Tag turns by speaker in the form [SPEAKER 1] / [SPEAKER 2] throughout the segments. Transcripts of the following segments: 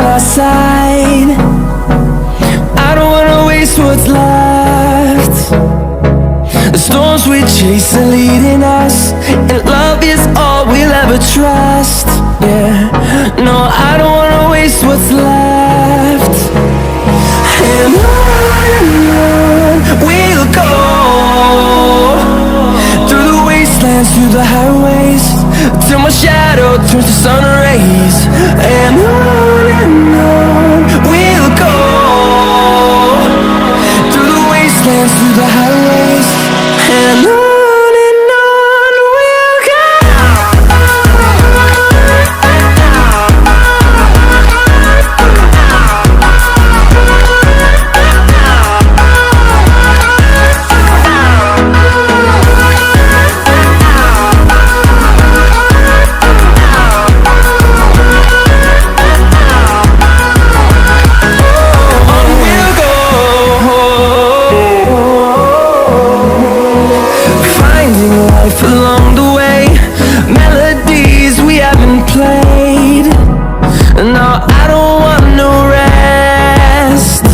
[SPEAKER 1] on our side. I don't wanna waste what's left. The storms we chase are leading us, and love is all we'll ever trust. Yeah, no, I don't wanna waste what's left. And on we'll go, through the wastelands, through the highways, till my shadow turns to sun rays. And on we'll go, through the wastelands, through the highways, and on we'll go. Along the way, melodies we haven't played. No, I don't want no rest.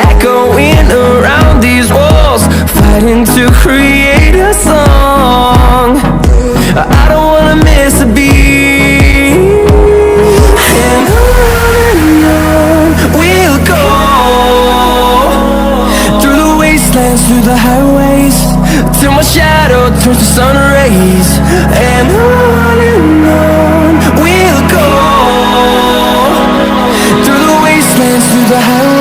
[SPEAKER 1] Echoing around these walls, fighting to create a song. I don't wanna miss a beat. And on we'll go, through the wastelands, through the highways, till my shadow turns to sun rays. And on we'll go, through the wastelands, through the highways.